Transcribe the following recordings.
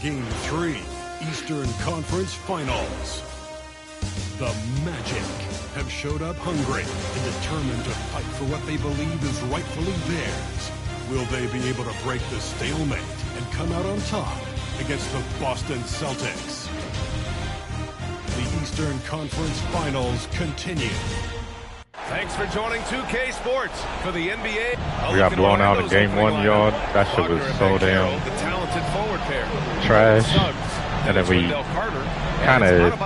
Game 3, Eastern Conference Finals. The Magic have showed up hungry and determined to fight for what they believe is rightfully theirs. Will they be able to break the stalemate and come out on top against the Boston Celtics? The Eastern Conference Finals continue. Thanks for joining 2K Sports for the NBA. We got blown out in game 1, y'all. That shit was so damn trash. And then we kind of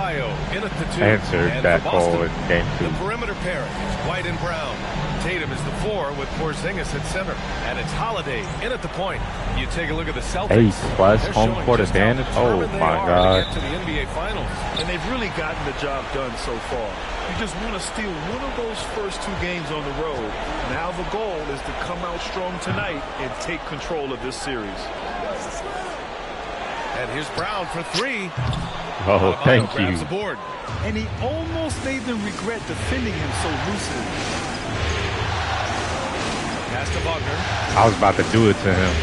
answered that ball in game 2. The perimeter pairing is White and Brown. Tatum is the 4 with Porzingis at center. And it's Holiday in at the point. You take a look at the Celtics. 8+ home court advantage. Oh my God. To the NBA Finals. And they've really gotten the job done so far. You just want to steal one of those first 2 games on the road. Now the goal is to come out strong tonight and take control of this series. And here's Brown for 3. Oh, thank you. The board. And he almost made them regret defending him so loosely. Pass to Wagner. I was about to do it to him.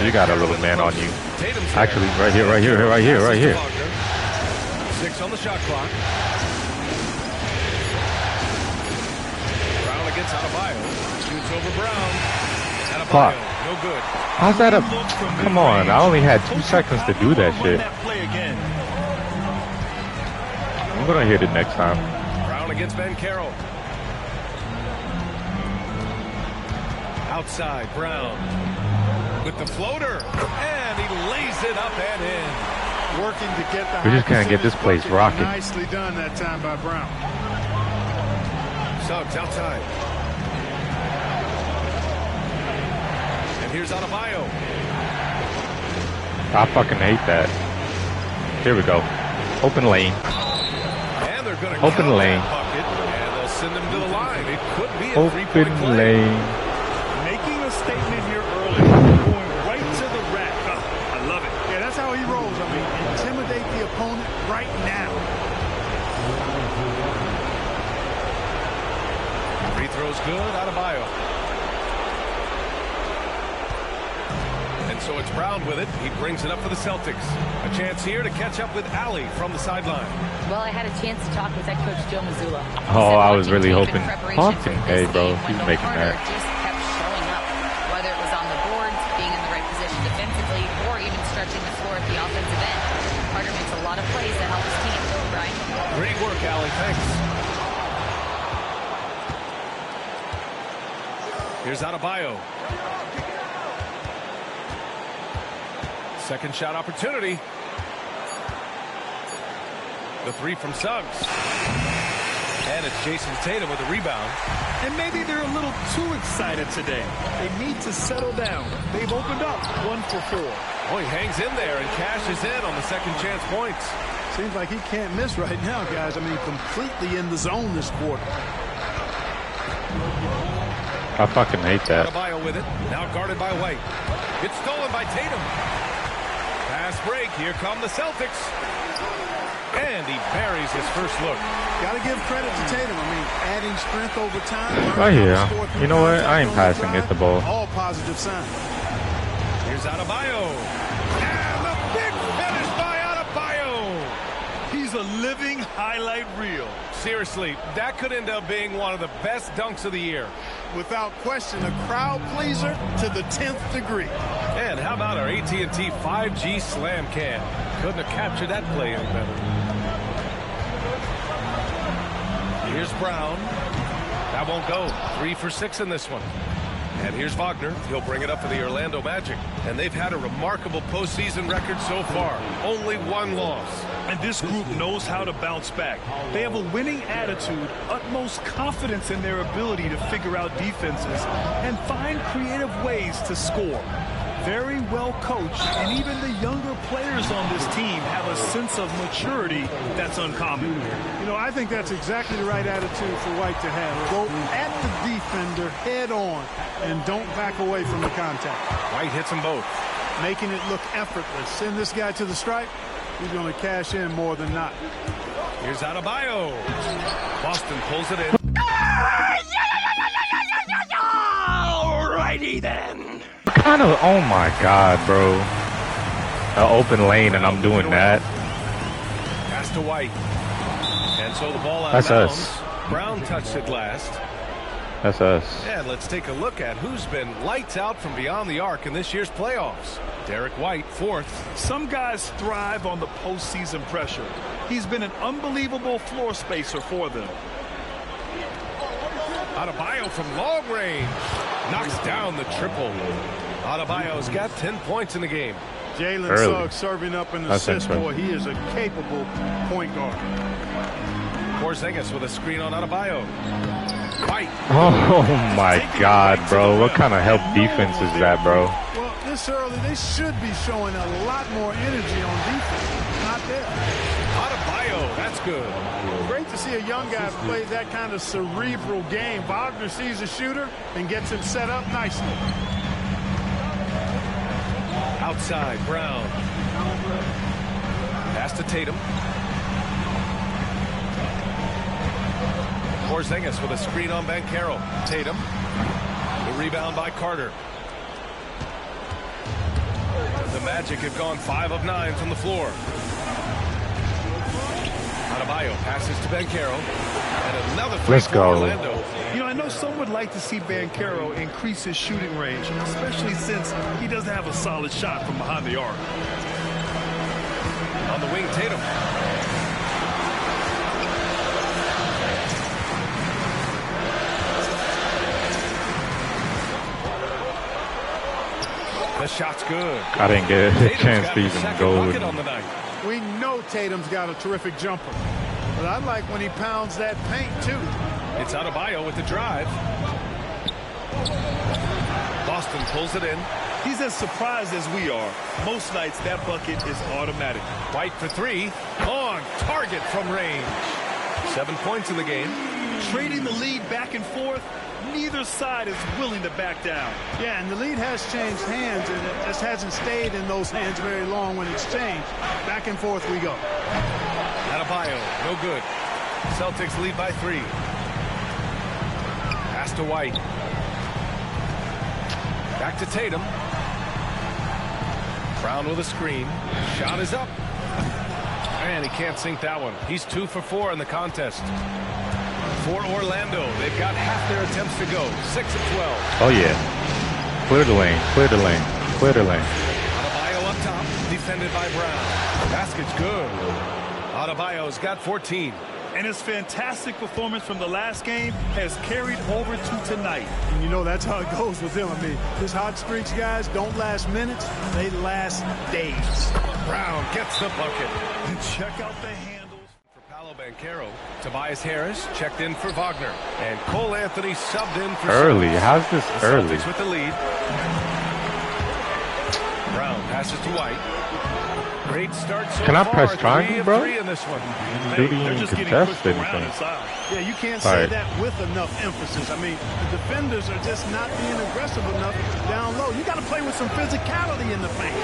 You got a little man on you. Actually, right here. 6 on the shot clock. Brown against Adebayo. Shoots over Brown. Adebayo, no good. How's that a... Come on, I only had 2 seconds to do that shit. I'm gonna hit it next time. Brown against Ben Carroll. Outside, Brown with the floater, and he lays it up and in. Working to get the We just can't get this place rocking. Nicely done that time by Brown. Suggs outside. And here's Adebayo. I fucking hate that. Here we go. Open lane. And they're going to open lane. Bucket, and they'll send him to the line. It could be a open 3-point lane. Making a statement here early, going right to the rack. I love it. Yeah, that's how he rolls. I mean, intimidate the opponent right now. Free throws good, Adebayo. And so it's Brown with it. He brings it up for the Celtics. A chance here to catch up with Allie from the sideline. Well, I had a chance to talk with head coach Joe Mazzulla. Oh, I was really hoping. Fucking hey, bro, he's making that. Just kept showing up, whether it was on the boards, being in the right position defensively, or even stretching the floor at the offensive end. Carter makes a lot of plays that help his team. Brian. Great work, Allie. Thanks. Here's Adebayo. Second shot opportunity. The 3 from Suggs. And it's Jason Tatum with a rebound. And maybe they're a little too excited today. They need to settle down. They've opened up 1 for 4. Oh, he hangs in there and cashes in on the second chance points. Seems like he can't miss right now, guys. I mean, completely in the zone this quarter. I fucking hate that. Adebayo with it. Now guarded by White. It's stolen by Tatum. Fast break. Here come the Celtics. And he buries his first look. Got to give credit to Tatum. I mean, adding strength over time. Right here. You know what? I ain't passing it the ball. All positive signs. Here's Adebayo. And the big finish by Adebayo. He's a living highlight reel. Seriously, that could end up being one of the best dunks of the year. Without question, a crowd pleaser to the 10th degree. And how about our AT&T 5G slam cam? Couldn't have captured that play any better. Here's Brown. That won't go. 3 for 6 in this one. And here's Wagner. He'll bring it up for the Orlando Magic. And they've had a remarkable postseason record so far. Only 1 loss. And this group knows how to bounce back. They have a winning attitude, utmost confidence in their ability to figure out defenses, and find creative ways to score. Very well coached, and even the younger players on this team have a sense of maturity that's uncommon. You know, I think that's exactly the right attitude for White to have. Go at the defender head on and don't back away from the contact. White hits them both. Making it look effortless. Send this guy to the stripe. He's going to cash in more than not. Here's Adebayo. Boston pulls it in. Alrighty then. Kind of, oh my God, bro. an open lane and I'm doing that. Pass to White. And so the ball out That's of bounds. us. Brown touched it last. That's us. And let's take a look at who's been lights out from beyond the arc in this year's playoffs. Derek White, 4th. Some guys thrive on the postseason pressure. He's been an unbelievable floor spacer for them. Adebayo from long range knocks down the triple. Adebayo's got 10 points in the game. Jalen Suggs serving up an assist, boy. He is a capable point guard. Porzingis with a screen on Adebayo. White. Oh my God, bro. What kind of help defense is that, bro? Well, this early, they should be showing a lot more energy on defense. Not there. Adebayo, that's good. Great to see a young guy play that kind of cerebral game. Wagner sees a shooter and gets him set up nicely. Outside, Brown. Pass to Tatum. Porzingis with a screen on Banchero. Tatum. The rebound by Carter. The Magic have gone 5 of 9 from the floor. Adebayo passes to Banchero. And another three. Let's go. Orlando. You know, I know some would like to see Banchero increase his shooting range, especially since he doesn't have a solid shot from behind the arc. On the wing, Tatum. The shot's good. I didn't get a chance to even go. We know Tatum's got a terrific jumper, but I like when he pounds that paint too. It's Adebayo with the drive. Boston pulls it in. He's as surprised as we are. Most nights that bucket is automatic. White for 3. On target from range. 7 points in the game. Trading the lead back and forth. Neither side is willing to back down. Yeah, and the lead has changed hands, and it just hasn't stayed in those hands very long when it's changed. Back and forth we go. Adebayo, no good. Celtics lead by 3. Pass to White. Back to Tatum. Brown with a screen. Shot is up. And he can't sink that one. He's 2 for 4 in the contest. For Orlando, they've got half their attempts to go. 6 of 12. Oh, yeah. Clear the lane. Clear the lane. Clear the lane. Adebayo up top. Defended by Brown. Basket's good. Adebayo's got 14. And his fantastic performance from the last game has carried over to tonight. And you know that's how it goes with him. I mean, his hot streaks, guys, don't last minutes. They last days. Brown gets the bucket. And check out the handles. For Paolo Banchero, Tobias Harris checked in for Wagner. And Cole Anthony subbed in for early. Celtics. How's this early? Celtics with the lead. Brown passes to White. Great start so Can I far. press triangle, bro? 3 in this one. Dude, you didn't contest anything. Yeah, you can't say that with enough emphasis. I mean, the defenders are just not being aggressive enough down low. You got to play with some physicality in the paint.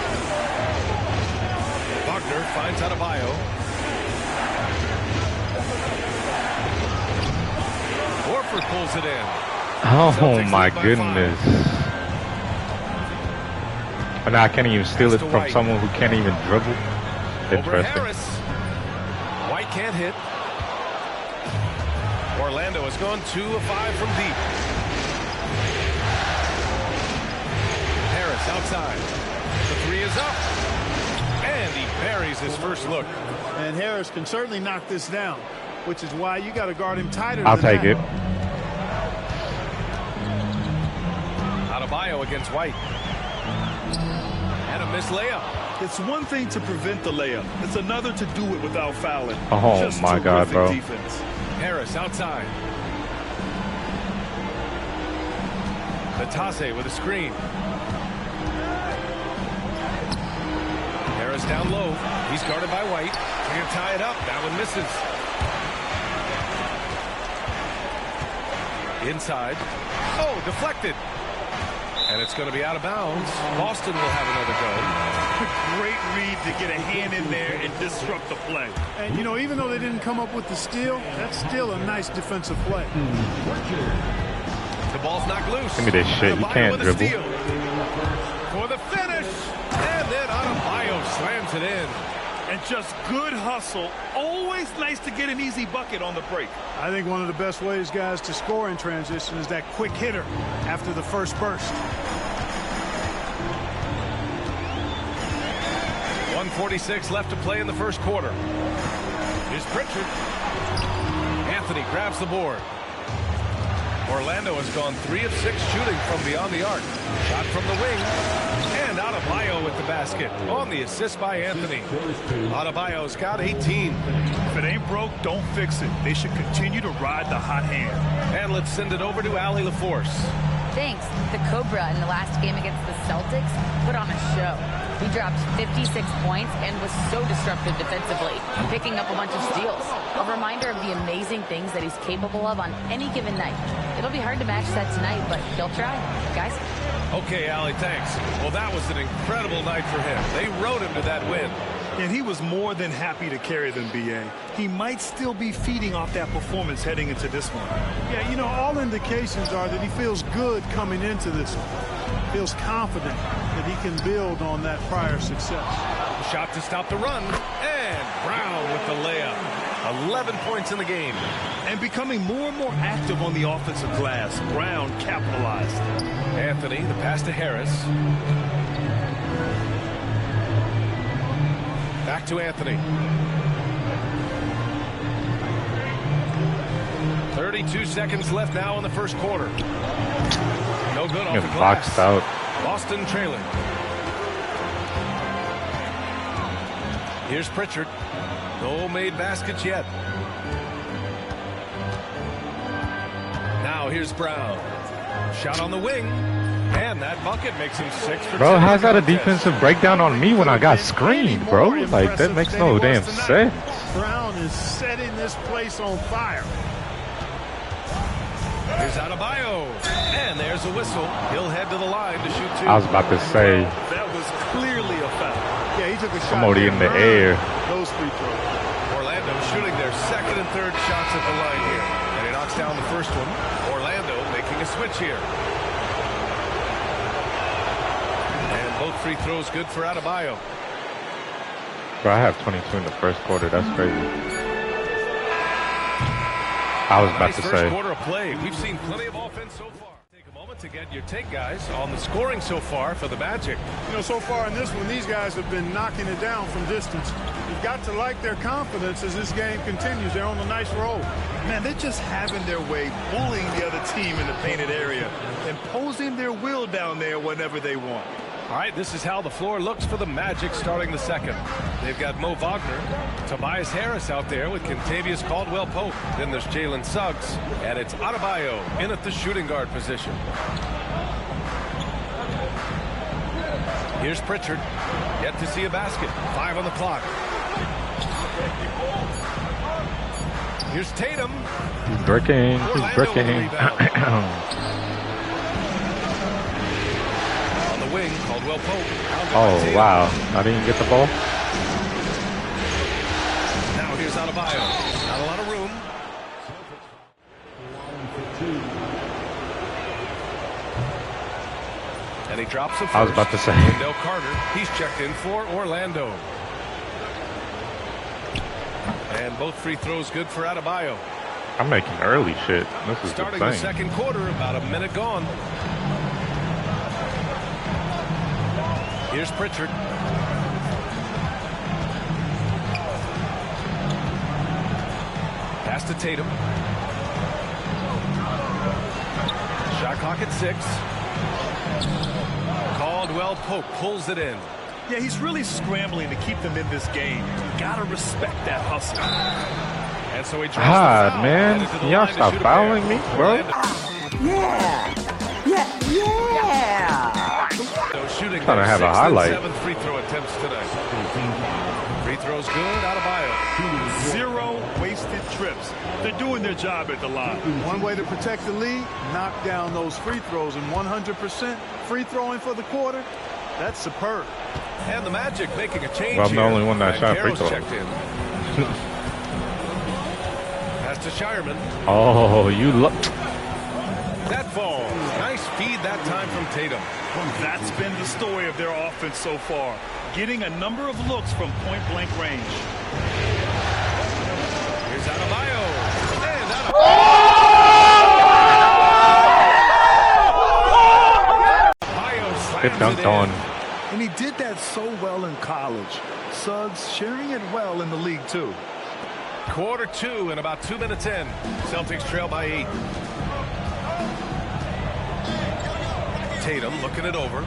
Wagner finds Adebayo. Horford pulls it in. Oh Celtics my lead by goodness. 5. But now I can't even steal it Pass to from White. someone who can't even dribble. Over Interesting. Harris. White can't hit. Orlando has gone 2 of 5 from deep. Harris outside. The 3 is up. And he buries his first look. And Harris can certainly knock this down, which is why you got to guard him tighter. I'll take it. Adebayo against White. And a missed layup. It's one thing to prevent the layup. It's another to do it without fouling. Oh, Just my God, bro. Defense. Harris outside. Batase with a screen. Harris down low. He's guarded by White. Trying to tie it up. That one misses. Inside. Oh, deflected. And it's going to be out of bounds. Boston will have another go. Great read to get a hand in there and disrupt the play. And, you know, even though they didn't come up with the steal, that's still a nice defensive play. The ball's knocked loose. Give me this shit. You can't dribble. For the finish. And And then Adebayo slams it in. And just good hustle. Always nice to get an easy bucket on the break. I think one of the best ways, guys, to score in transition is that quick hitter after the first burst. 1:46 left to play in the first quarter. Here's Pritchard. Anthony grabs the board. Orlando has gone 3 of 6 shooting from beyond the arc. Shot from the wing. And Adebayo with the basket on the assist by Anthony. Adebayo's got 18. If it ain't broke, don't fix it. They should continue to ride the hot hand. And let's send it over to Allie LaForce. Thanks. The Cobra in the last game against the Celtics put on a show. He dropped 56 points and was so disruptive defensively, picking up a bunch of steals. A reminder of the amazing things that he's capable of on any given night. It'll be hard to match that tonight, but he'll try. Guys? Okay, Allie, thanks. Well, that was an incredible night for him. They rode him to that win. And he was more than happy to carry them, B.A. He might still be feeding off that performance heading into this one. Yeah, you know, all indications are that he feels good coming into this one. Feels confident that he can build on that prior success. Shot to stop the run. And Brown with the layup. 11 points in the game. And becoming more and more active on the offensive glass. Brown capitalized. Anthony, the pass to Harris. Back to Anthony. 32 seconds left now in the first quarter. No good off the glass. Boxed out. Boston trailing. Here's Pritchard. No made baskets yet. Now here's Brown. Shot on the wing. And that bucket makes him 6 for 10. Bro, how's that a defensive breakdown on me when I got screened, bro? Like, that makes no damn sense. Brown is setting this place on fire. Here's Adebayo. And there's a whistle. He'll head to the line to shoot 2. I was about to say. That was clearly a foul. Yeah, he took a shot. Somebody in the air. Those free throws. Orlando shooting their second and third shots at the line here. And he knocks down the first one. Orlando making a switch here. And both free throws good for Adebayo. Bro, I have 22 in the first quarter. That's crazy. I was about to say. First quarter of play. We've seen plenty of offense so far. Take a moment to get your take, guys, on the scoring so far for the Magic. You know, so far in this one, these guys have been knocking it down from distance. You've got to like their confidence as this game continues. They're on a nice roll. Man, they're just having their way, bullying the other team in the painted area, imposing their will down there whenever they want. All right, this is how the floor looks for the Magic starting the second. They've got Mo Wagner, Tobias Harris out there with Kentavious Caldwell-Pope. Then there's Jalen Suggs, and it's Adebayo in at the shooting guard position. Here's Pritchard, yet to see a basket. 5 on the clock. Here's Tatum. He's breaking. He's breaking. Wing, Caldwell-Pope. Oh, wow. I didn't get the ball. Now here's Adebayo. Not a lot of room. And he drops the first. I was about to say. Wendell Carter, he's checked in for Orlando. And both free throws good for Adebayo. I'm making early shit. This is starting the the second quarter, about a minute gone. Here's Pritchard. Pass to Tatum. Shot clock at 6. Caldwell-Pope pulls it in. Yeah, he's really scrambling to keep them in this game. You gotta respect that hustle. And so he draws God, the foul. man. Y'all stop fouling me, bro. Yeah. Shooting Trying to have a highlight. 7 free throw attempts tonight. Free throws good. Adebayo. 0 wasted trips. They're doing their job at the line. One way to protect the lead, knock down those free throws, and 100% free throwing for the quarter. That's superb. And the Magic making a change. Well, I'm the here. only one that shot free throws. Checked in. Pass to Shireman. Oh, you look. That falls. Nice feet speed that time from Tatum. That's been the story of their offense so far, getting a number of looks from point-blank range. Here's Adebayo. And Good dunked on. And he did that so well in college. Suggs sharing it well in the league, too. Quarter 2 and about 2 minutes in. Celtics trail by 8. Tatum looking it over.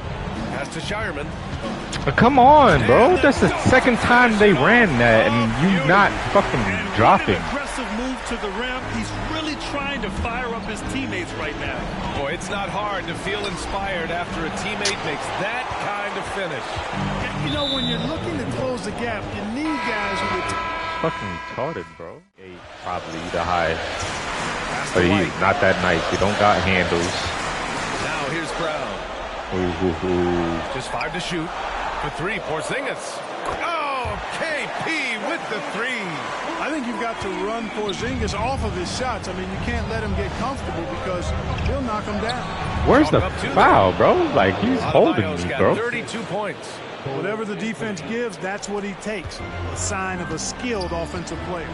Pass to Shireman. Come on, bro. That's the second time they ran that, and you not fucking dropping. Aggressive move to the rim. He's really trying to fire up his teammates right now. Boy, it's not hard to feel inspired after a teammate makes that kind of finish. You know, when you're looking to close the gap, you need guys who would... Fucking retarded, bro. Probably the high. But he's not that nice. He don't got handles. Now here's Brown. Just 5 to shoot. For 3, Porzingis. Oh, KP with the 3. I think you've got to run Porzingis off of his shots. I mean, you can't let him get comfortable because he'll knock him down. Where's the foul, bro? Like, he's holding me, bro. 32 points. Whatever the defense gives, that's what he takes. A sign of a skilled offensive player.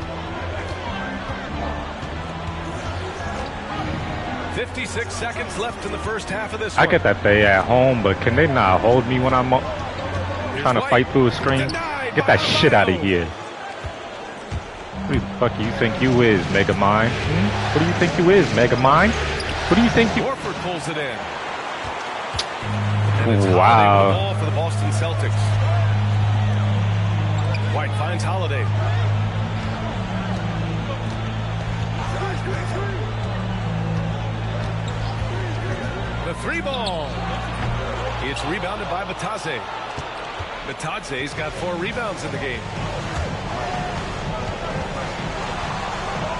56 seconds left in the first half of this I one. get that they at home, but can they not hold me when I'm trying to fight through a screen? Get that shit out of here. Who the fuck you think you is, Megamind? What do you think you is, Megamind? What do you think you... Horford pulls it in. Wow. Ball for the Boston Celtics. White finds Holiday. The 3 ball. It's rebounded by Batadze. Batadze's got 4 rebounds in the game.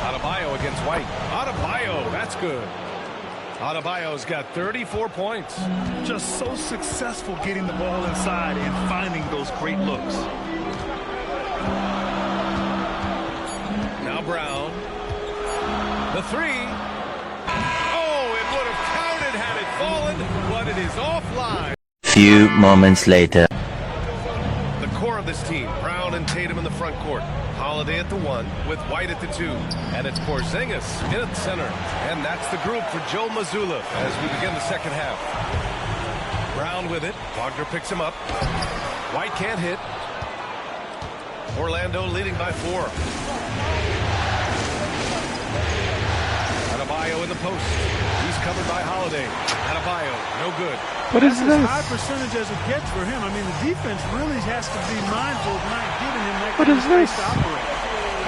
Adebayo against White. Adebayo, that's good. Adebayo's got 34 points. Just so successful getting the ball inside and finding those great looks. Now Brown. The 3. Oh, it would have counted had it fallen, but it is offline. Few moments later. The core of this team, Brown and Tatum in the front court. Holiday at the 1 with White at the 2. And it's Porzingis in at center. And that's the group for Joe Mazzulla as we begin the second half. Brown with it. Wagner picks him up. White can't hit. Orlando leading by 4. Adebayo in the post. He's covered by Holiday. Adebayo, no good. What is That's this? as high percentage as it gets for him. I mean, the defense really has to be mindful of not giving him that What kind is of space this? to operate.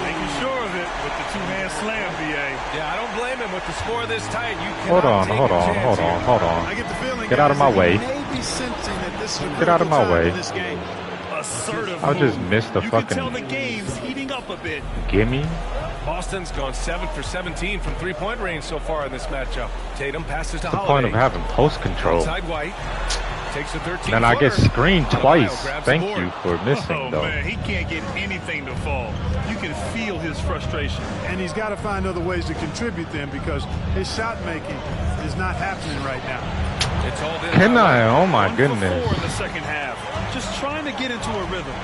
Making sure of it with the 2-hand slam, BA. Yeah, I don't blame him with the score this tight. You Hold cannot on, take hold a on, chance hold here. on, hold on. I get the feeling, Get out of guys, my that way. he may be sensing that this is a Get out of my critical time way. in this game. Assertive I'll just move. miss the you fucking... can tell the game's heating up a bit. Gimme? Boston's gone 7 for 17 from 3-point range so far in this matchup. Tatum passes to The Holiday. point of having post control. Outside White. Takes a 13 Then I get footer. screened Adebayo twice. grabs the Thank board. you for missing, Oh, though. man, he can't get anything to fall. You can feel his frustration. And he's got to find other ways to contribute then because his shot making is not happening right now. It's all in. Can I? Oh my 1 for 4 goodness. in the second half. Just trying to get into a rhythm.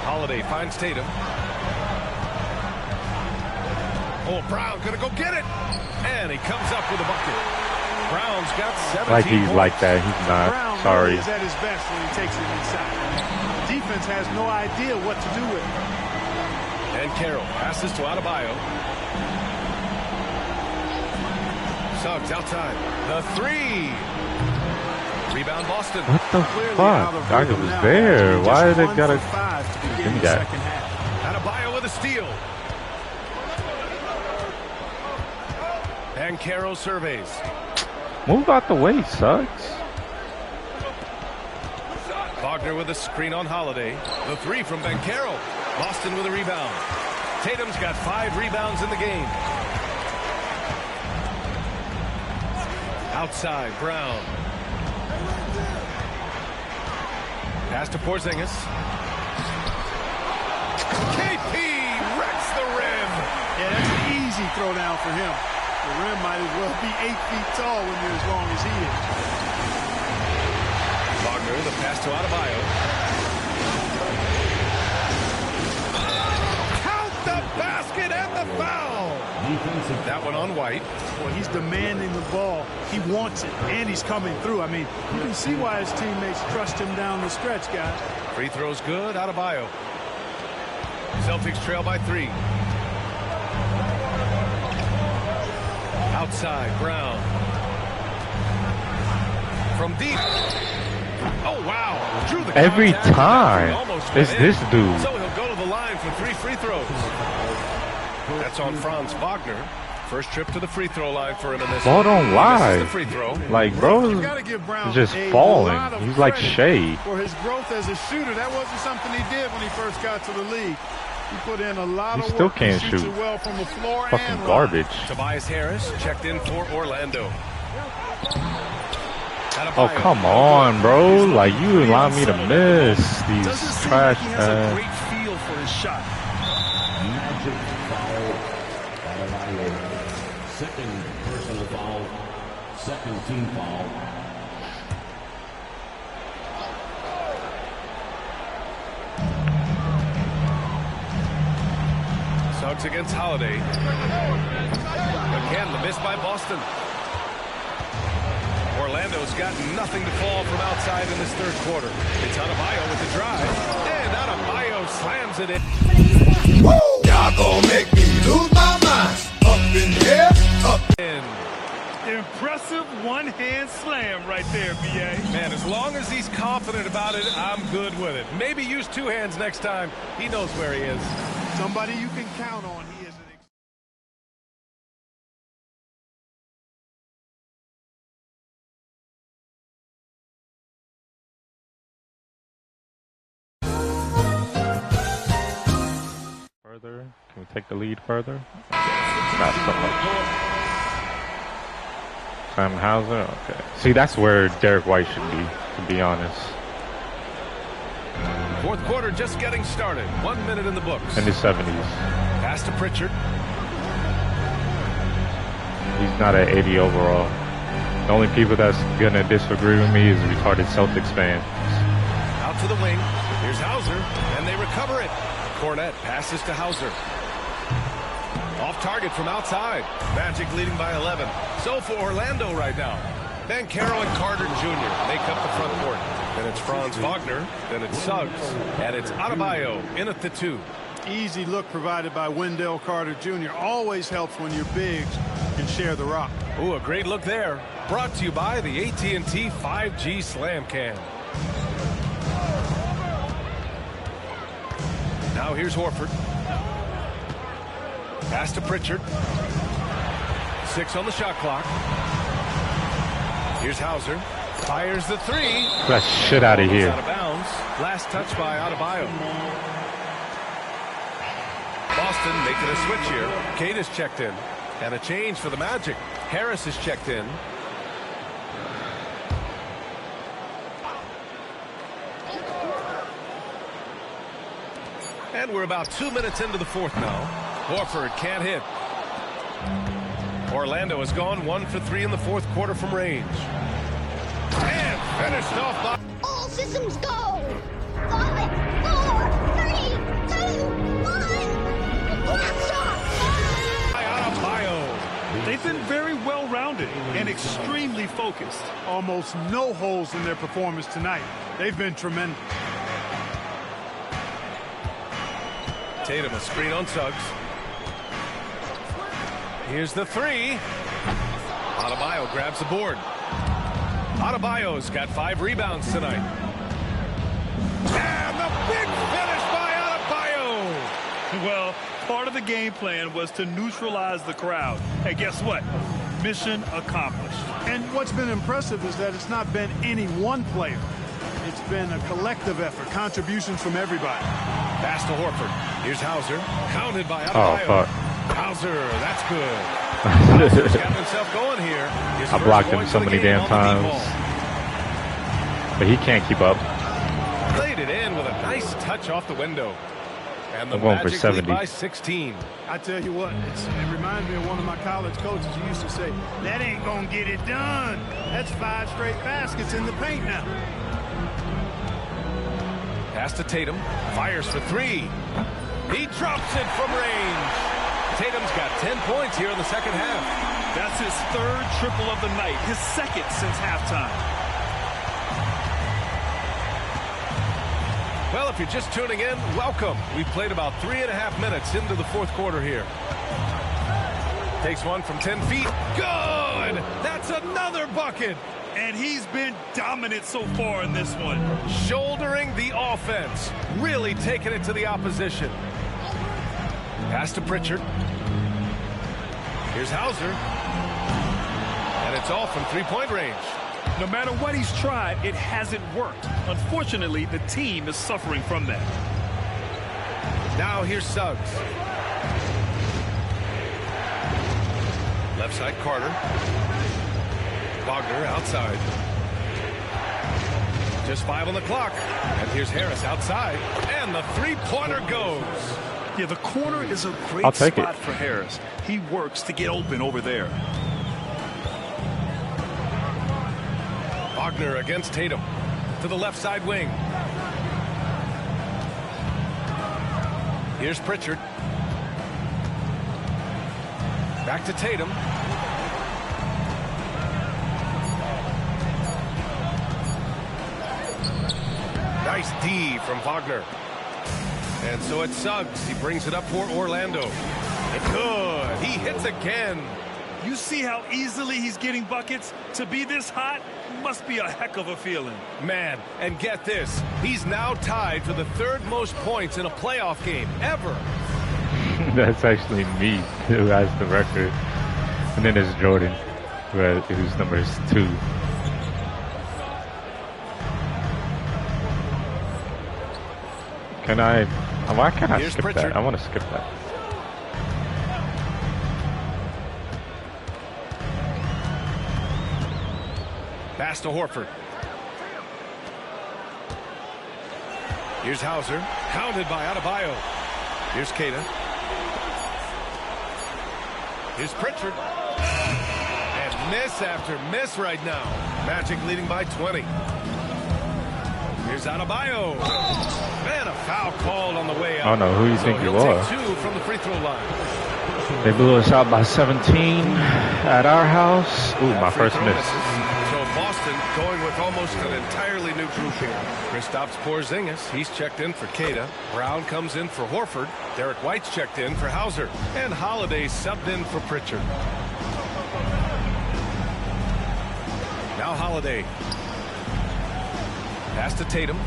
Holiday finds Tatum. Oh, Brown gonna go get it. And he comes up with a bucket. Brown's got 17 Like he's points. like that. He's not. Brown Sorry. really is at his best when he takes it inside. The defense has no idea what to do with it. And Carroll passes to Adebayo. Suggs outside. The 3. Rebound Boston. What the Clearly fuck? out of I rhythm was now. there. Just Why did they 1 gotta... for 5 to begin Give me the that. second half. Adebayo with a steal. And Carroll surveys. Move out the way, Suggs. Wagner with a screen on Holiday. The 3 from Banchero. Boston with a rebound. Tatum's got 5 rebounds in the game. Outside, Brown. Pass to Porzingis. KP wrecks the rim. Yeah, that's an easy throw down for him. The rim might as well be 8 feet tall when you're as long as he is. Wagner, the pass to Adebayo. Count the basket and the foul. That one on White. Well, he's demanding the ball. He wants it, and he's coming through. I mean, you can see why his teammates trust him down the stretch, guys. Free throw's good. Adebayo. Celtics trail by 3. Outside, Brown. From deep. Oh, wow. Drew the Every contact. time. Almost It's went this in. dude. So he'll go to the line for 3 free throws. That's on Franz Wagner. First trip to the free throw line for him in this. Ball don't lie. The free throw. Like, bro, You gotta give Brown he's just a falling. lot of He's like credit Shea. for his growth as a shooter. That wasn't something he did when he first got to the league. He put in a lot He of still work. can't He shoots shoot. it well from the floor Fucking and garbage. Tobias Harris checked in for Orlando. Oh, come on, bro. Like, you allow me to miss these Doesn't seem trash. like he has a great feel for his shot. Magic foul. Adebayo. Second personal foul. Second team foul. Suggs against Holiday. Again, the miss by Boston. Orlando's got nothing to fall from outside in this third quarter. It's Adebayo with the drive. And Adebayo slams it in. Woo! Y'all gonna make me lose my mind. Up in here, up in. Impressive one-hand slam right there, B.A. Man, as long as he's confident about it, I'm good with it. Maybe use 2 hands next time. He knows where he is. Somebody you can count on. He is an Further? Can we take the lead further? Not so much. Sam Hauser? Okay. See, that's where Derek White should be, to be honest. Fourth quarter just getting started. 1 minute in the books. In the 70s. Pass to Pritchard. He's not at 80 overall. The only people that's going to disagree with me is retarded Celtics fans. Out to the wing. Here's Hauser, and they recover it. Cornette passes to Hauser. Off target from outside. Magic leading by 11. So for Orlando right now. Then Carroll and Carter Jr. make up the front court. Then it's Franz Wagner. Then it's Suggs. And it's Adebayo in at the 2. easy look provided by Wendell Carter Jr. Always helps when your bigs can share the rock. Ooh, a great look there. Brought to you by the AT&T 5G Slam Cam. Now here's Horford. Pass to Pritchard. 6 on the shot clock. Here's Hauser. Fires the 3. Get that shit out of here. Out of bounds. Last touch by Adebayo. Boston making a switch here. Cade is checked in. And a change for the Magic. Harris is checked in. And we're about 2 minutes into the fourth now. Horford can't hit. Orlando has gone 1 for 3 in the fourth quarter from range. And finished off by... All systems go! 5, 4, 3, 2, 1! Blast off! Adebayo. They've been very well-rounded and extremely focused. Almost no holes in their performance tonight. They've been tremendous. Tatum, a screen on Suggs. Here's the 3. Adebayo grabs the board. Adebayo's got 5 rebounds tonight. And the big finish by Adebayo. Well, part of the game plan was to neutralize the crowd. And guess what? Mission accomplished. And what's been impressive is that it's not been any one player. It's been a collective effort, contributions from everybody. Pass to Horford. Here's Hauser. Counted by Oh, Adebayo. fuck. Hauser, that's good. Hauser's got himself going here. I blocked him so many damn times. But he can't keep up. Played it in with a nice touch off the window. And the I'm going for Magic 70. lead by 16. I tell you what, it reminds me of one of my college coaches who used to say, that ain't gonna get it done. That's 5 straight baskets in the paint now. Pass to Tatum. Fires for 3. He drops it from range. Tatum's got 10 points here in the second half. That's his 3rd triple of the night, his 2nd since halftime. Well, if you're just tuning in, welcome. We've played about 3.5 minutes into the 4th quarter here. Takes one from 10 feet. Good! That's another bucket. And he's been dominant so far in this one. Shouldering the offense. Really taking it to the opposition. Pass to Pritchard. Here's Hauser. And it's all from 3-point range. No matter what he's tried, it hasn't worked. Unfortunately, the team is suffering from that. Now here's Suggs. Left side Carter. Wagner outside. Just 5 on the clock. And here's Harris outside. And the 3-pointer goes. Yeah, the corner is a great take spot it. for Harris. He works to get open over there. Wagner against Tatum. To the left side wing. Here's Pritchard. Back to Tatum. Nice D from Wagner. And so it's Suggs. He brings it up for Orlando. Good. He hits again. You see how easily he's getting buckets? To be this hot must be a heck of a feeling. Man, and get this. He's now tied for the 3rd most points in a playoff game ever. That's actually me who has the record. And then there's Jordan, whose number is 2. Can I? Why can't I Here's skip Pritchard. that? I want to skip that. Pass to Horford. Here's Hauser. Hounded by Adebayo. Here's Keita. Here's Pritchard. And miss after miss right now. Magic leading by 20. Here's Adebayo. Man, a foul called on the way out. I don't know who you So think you he'll are. take 2 from the free throw line. They blew us out by 17 at our house. Ooh, my Free first throw miss. misses. So Boston going with almost an entirely new group here. Kristaps Porzingis, he's checked in for Keita. Brown comes in for Horford. Derek White's checked in for Hauser. And Holiday subbed in for Pritchard. Now Holiday. Pass to Tatum.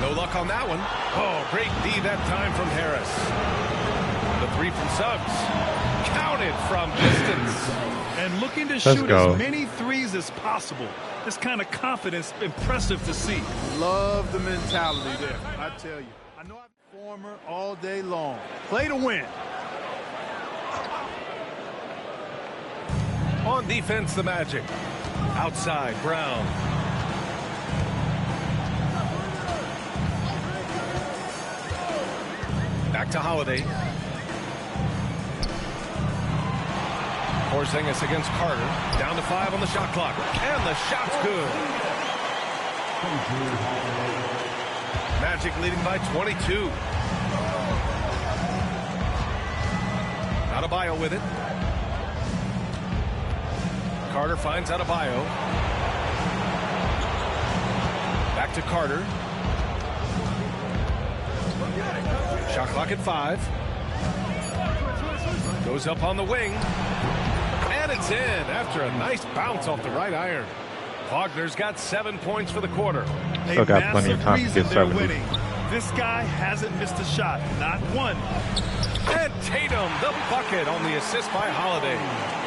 No luck on that one. Oh, great D that time from Harris. The 3 from Suggs. Counted from distance. And looking to Let's shoot go. as many threes as possible. This kind of confidence, impressive to see. Love the mentality there. I tell you. I know I'm a former all day long. Play to win. On defense, the Magic. Outside, Brown. Back to Holiday. Porzingis against Carter. Down to 5 on the shot clock. And the shot's good. Magic leading by 22. Adebayo with it. Carter finds Adebayo. Back to Carter. Shot clock at 5. Goes up on the wing. And it's in after a nice bounce off the right iron. Wagner's got 7 points for the quarter. Still got plenty of time to get 70. Winning. This guy hasn't missed a shot, not one. And Tatum, the bucket on the assist by Holiday.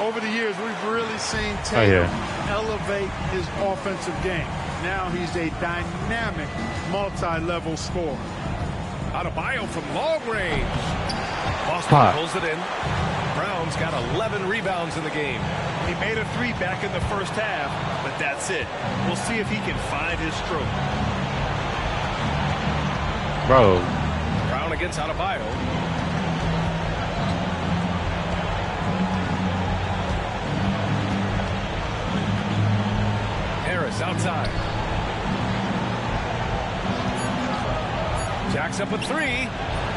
Over the years, we've really seen Oh, Tatum yeah. elevate his offensive game. Now he's a dynamic multi-level scorer. Adebayo from long range. Boston pulls it in. Brown's got 11 rebounds in the game. He made a three back in the first half, but that's it. We'll see if he can find his stroke. Bro. Brown against Adebayo. Harris outside. Jacks up a three.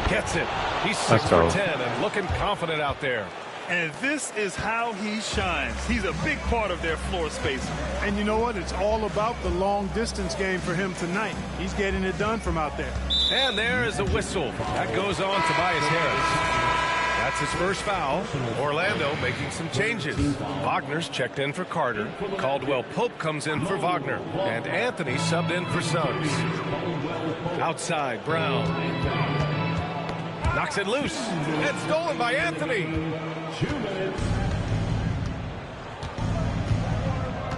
Gets it. He's 6 for 10 and looking confident out there. And this is how he shines. He's a big part of their floor space. And you know what? It's all about the long distance game for him tonight. He's getting it done from out there. And there is a whistle. That goes on Tobias Harris. That's his first foul. Orlando making some changes. Wagner's checked in for Carter. Caldwell Pope comes in for Wagner. And Anthony subbed in for Suggs. Outside, Brown. Knocks it loose. And stolen by Anthony.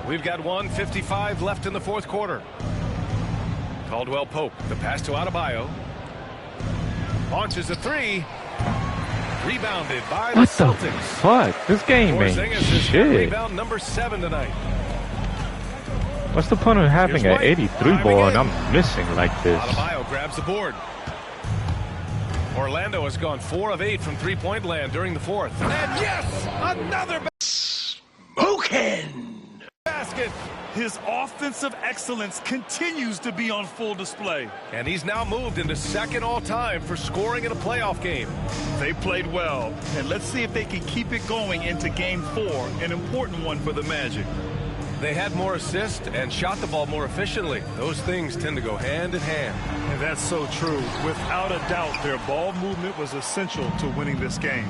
We've got 1:55 left in the fourth quarter. Caldwell Pope, the pass to Adebayo. Launches a three. Rebounded by the Celtics. What the fuck? This game ain't shit. Rebound number 7 tonight. What's the point of having an 83 ball and I'm missing like this? Adebayo grabs the board. Orlando has gone 4 of 8 from three-point land during the fourth. And yes, another basket. His offensive excellence continues to be on full display. And he's now moved into second all-time for scoring in a playoff game. They played well, and let's see if they can keep it going into Game 4, an important one for the Magic. They had more assists and shot the ball more efficiently. Those things tend to go hand in hand. And that's so true. Without a doubt, their ball movement was essential to winning this game.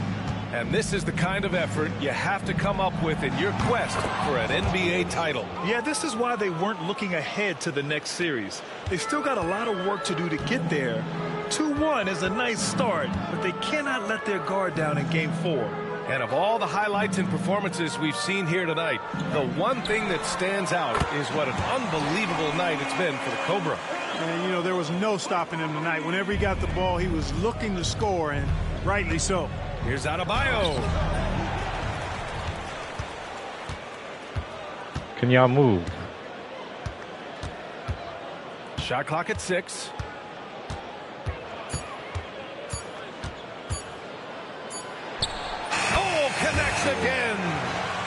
And this is the kind of effort you have to come up with in your quest for an NBA title. Yeah, this is why they weren't looking ahead to the next series. They've still got a lot of work to do to get there. 2-1 is a nice start, but they cannot let their guard down in Game 4. And of all the highlights and performances we've seen here tonight, the one thing that stands out is what an unbelievable night it's been for the Cobra. And, you know, there was no stopping him tonight. Whenever he got the ball, he was looking to score, and rightly so. Here's Adebayo. Can y'all move? Shot clock at 6. Connects again.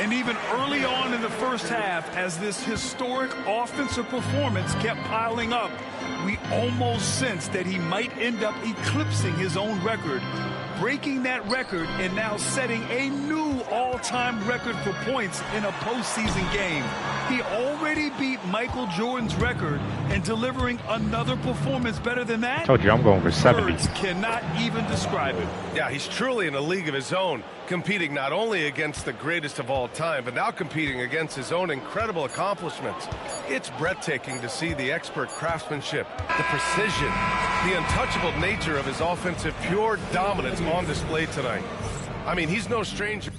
And even early on in the first half, as this historic offensive performance kept piling up, we almost sensed that he might end up eclipsing his own record, breaking that record and now setting a new all-time record for points in a postseason game. He already beat Michael Jordan's record, and delivering another performance better than that? Told you I'm going for 70. Words cannot even describe it. Yeah, he's truly in a league of his own, competing not only against the greatest of all time, but now competing against his own incredible accomplishments. It's breathtaking to see the expert craftsmanship, the precision, the untouchable nature of his offensive pure dominance on display tonight. I mean, he's no stranger.